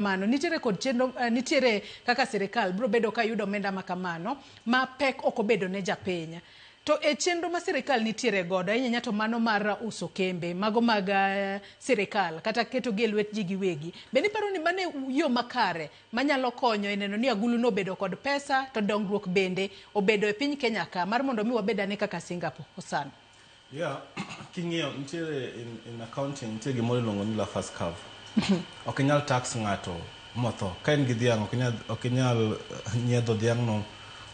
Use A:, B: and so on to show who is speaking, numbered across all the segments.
A: mano nitiere kod chenro nitiere kaka sirikal bro bedo ka yudo omenda makamano ma pek oko bedo ne japiny to e chenro ma sirikal nitiere godo ahinya to mano mar uso kembe mago mag sirikal kata keto gi lwet ji giwegi be ni paro ni mane yo makare manyalo konyo e neno ni agulu no bedo kod pesa to dongruok bende obedo e piny Kenya ka mar mondo mi wabed ane kaka Singapore osano.
B: Yeah, king'iyo nitiere in accounting nitiere gimoro iluongo ni Laffer's curve. Ok inyal tax ng'ato motho. Ka in gi dhiang' ok inyal nyiedho dhiang' no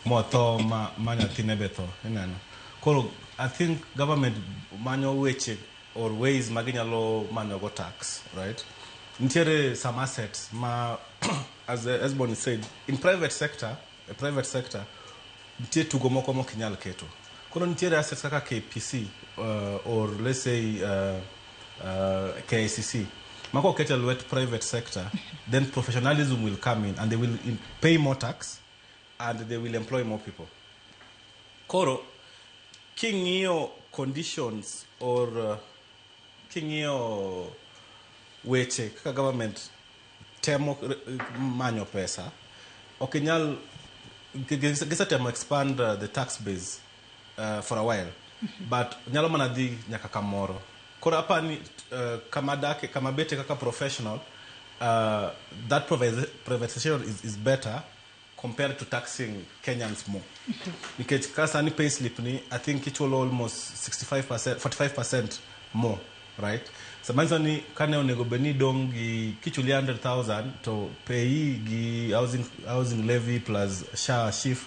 B: motho ma nyathine be tho. Ineno. Koro I think government manyo weche or ways ma ginyalo manyogo tax, right? Nitiere some assets ma as Bonnie said, in private sector, nitiere tugo moko mok inyal keto. Koro nitiere assets kaka KPC or let's say KICC. Mako get a lot private sector, then professionalism will come in and they will pay more tax and they will employ more people. Koro, king'io conditions or king'io weche kaka government temo manyo pesa, okinyal gisatemo expand the tax base for a while, but nyalo mana dhi nyaka kamoro. Koro apani kama bete kaka professional, that privatization is better compared to taxing Kenyans more. Because kasani pay slip ni, I think it will almost 65%, 45% more, right? So manzani kane onego beni dong gi kichuli 100,000 to pay gi housing levy plus SHA shift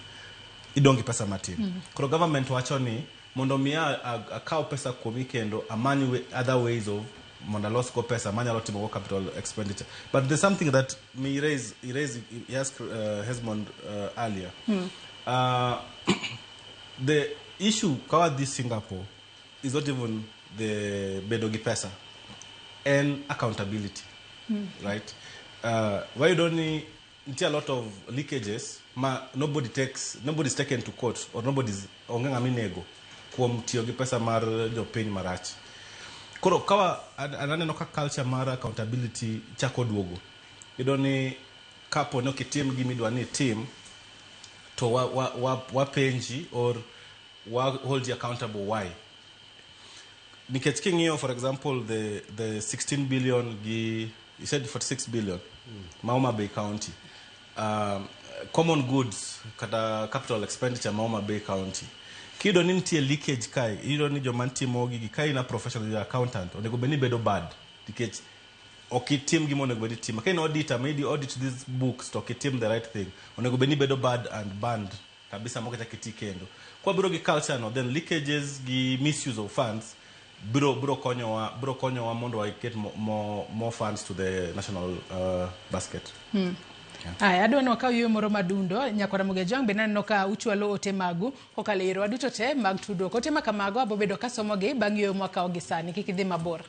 B: idongi pesa matin. Koro government wacho ni mondo mia akao pesa kuomi kendo amani other ways of mondo los go pesa manya loti mo capital expenditure. But there's something that me he asked Hesmond earlier. The issue kawa this Singapore is not even the bedogi pesa and accountability, right? Why you don't need a lot of leakages, nobody's taken to court or nobody's ongenga minego kuom tiyo gi pesa mar jopiny marach. Koro kawa ananeno ka culture mar accountability chako duogo. Idoni kapo no kitim gimidwa ni team to wapenji or hold you accountable why. Nikech king'iyo for example the 16 billion you said 46 billion Mauma Bay County. Common goods kata capital expenditure Mauma Bay County. Kido ni ntie leakage kai, ido ni jomanti mogi kai na professional accountant, onego beni bedo bad. Because okitim gimo onego beni team. Kai no auditor, maybe audit these books to okitim the right thing. Onego beni bedo bad and banned. Kabisa moketa kitikendo. Kwa biro gi culture no, then leakages gi misuse of funds, biro konyo wa mondo wa get more funds to the national basket.
A: Aya adwa no ka yo moro madundo nyakora Mugejang be naneno ka uchwalo ote magu okalero aduto te mag tudruok ote makamago abobedo ka somogi bang' yo mwaka ogisani kik idhi mabor.